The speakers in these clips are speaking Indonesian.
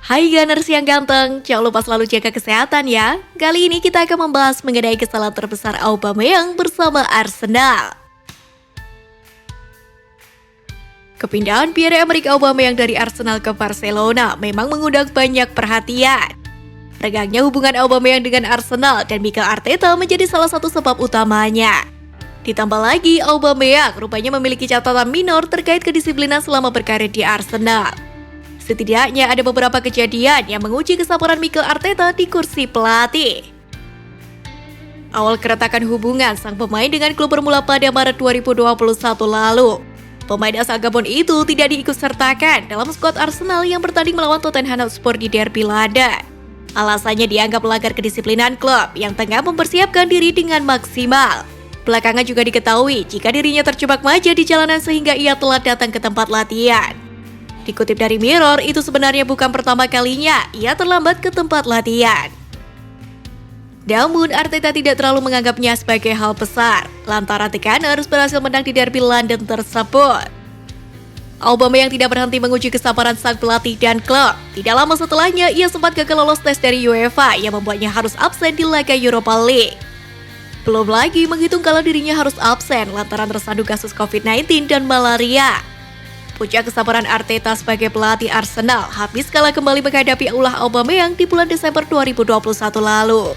Hai Gunners yang ganteng, jangan lupa selalu jaga kesehatan ya. Kali ini kita akan membahas mengenai kesalahan terbesar Aubameyang bersama Arsenal. Kepindahan Pierre-Emerick Aubameyang dari Arsenal ke Barcelona memang mengundang banyak perhatian. Regangnya hubungan Aubameyang dengan Arsenal dan Mikel Arteta menjadi salah satu sebab utamanya. Ditambah lagi, Aubameyang rupanya memiliki catatan minor terkait kedisiplinan selama berkarir di Arsenal. Setidaknya ada beberapa kejadian yang menguji kesabaran Mikel Arteta di kursi pelatih. Awal keretakan hubungan sang pemain dengan klub bermula pada Maret 2021 lalu. Pemain asal Gabon itu tidak diikutsertakan dalam skuad Arsenal yang bertanding melawan Tottenham Hotspur di Derby London. Alasannya dianggap melanggar kedisiplinan klub yang tengah mempersiapkan diri dengan maksimal. Belakangan juga diketahui jika dirinya terjebak macet di jalanan sehingga ia telat datang ke tempat latihan. Dikutip dari Mirror, itu sebenarnya bukan pertama kalinya ia terlambat ke tempat latihan. Namun, Arteta tidak terlalu menganggapnya sebagai hal besar, lantaran The Gunners berhasil menang di Derby London tersebut. Aubameyang tidak berhenti menguji kesabaran sang pelatih dan klub. Tidak lama setelahnya, ia sempat gagal lolos tes dari UEFA yang membuatnya harus absen di laga Europa League. Belum lagi menghitung kalau dirinya harus absen lantaran tersandung kasus COVID-19 dan malaria. Puncak kesabaran Arteta sebagai pelatih Arsenal habis kala kembali menghadapi ulah Aubameyang di bulan Desember 2021 lalu.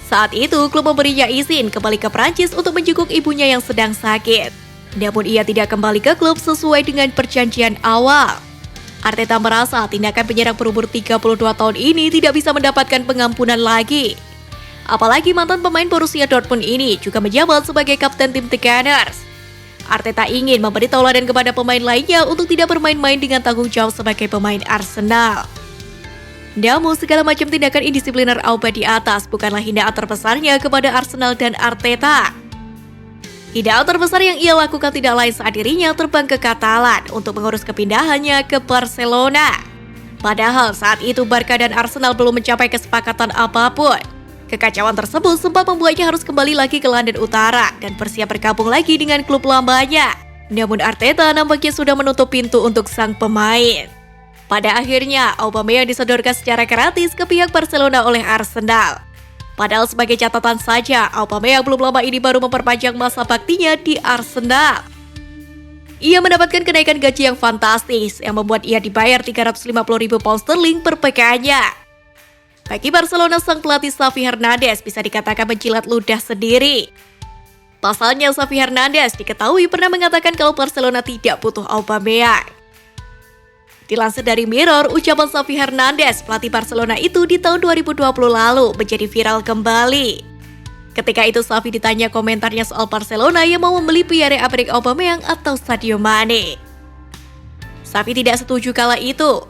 Saat itu, klub memberinya izin kembali ke Prancis untuk menjenguk ibunya yang sedang sakit. Namun ia tidak kembali ke klub sesuai dengan perjanjian awal. Arteta merasa tindakan penyerang berumur 32 tahun ini tidak bisa mendapatkan pengampunan lagi. Apalagi mantan pemain Borussia Dortmund ini juga menjabat sebagai kapten tim The Gunners. Arteta ingin memberi tauladan kepada pemain lainnya untuk tidak bermain-main dengan tanggung jawab sebagai pemain Arsenal. Namun segala macam tindakan indisipliner Auba di atas bukanlah hinaan terbesarnya kepada Arsenal dan Arteta. Hinaan terbesar yang ia lakukan tidak lain saat dirinya terbang ke Katalan untuk mengurus kepindahannya ke Barcelona. Padahal saat itu Barca dan Arsenal belum mencapai kesepakatan apapun. Kekacauan tersebut sempat membuatnya harus kembali lagi ke London Utara dan bersiap bergabung lagi dengan klub lamanya. Namun Arteta nampaknya sudah menutup pintu untuk sang pemain. Pada akhirnya, Aubameyang disodorkan secara gratis ke pihak Barcelona oleh Arsenal. Padahal sebagai catatan saja, Aubameyang belum lama ini baru memperpanjang masa baktinya di Arsenal. Ia mendapatkan kenaikan gaji yang fantastis yang membuat ia dibayar 350.000 pound sterling per pekannya. Bagi Barcelona, sang pelatih Xavi Hernandez bisa dikatakan menjilat ludah sendiri. Pasalnya, Xavi Hernandez diketahui pernah mengatakan kalau Barcelona tidak butuh Aubameyang. Dilansir dari Mirror, ucapan Xavi Hernandez, pelatih Barcelona itu di tahun 2020 lalu menjadi viral kembali. Ketika itu, Xavi ditanya komentarnya soal Barcelona yang mau membeli Pierre-Emerick Aubameyang atau Sadio Mane. Xavi tidak setuju kala itu,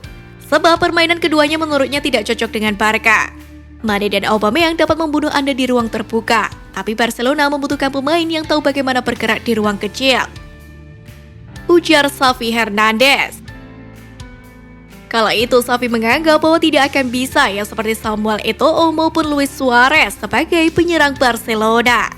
sebab permainan keduanya menurutnya tidak cocok dengan Barca. Mane dan Aubameyang dapat membunuh Anda di ruang terbuka, tapi Barcelona membutuhkan pemain yang tahu bagaimana bergerak di ruang kecil, ujar Xavi Hernandez. Kala itu, Xavi menganggap bahwa tidak akan bisa yang seperti Samuel Eto'o maupun Luis Suarez sebagai penyerang Barcelona.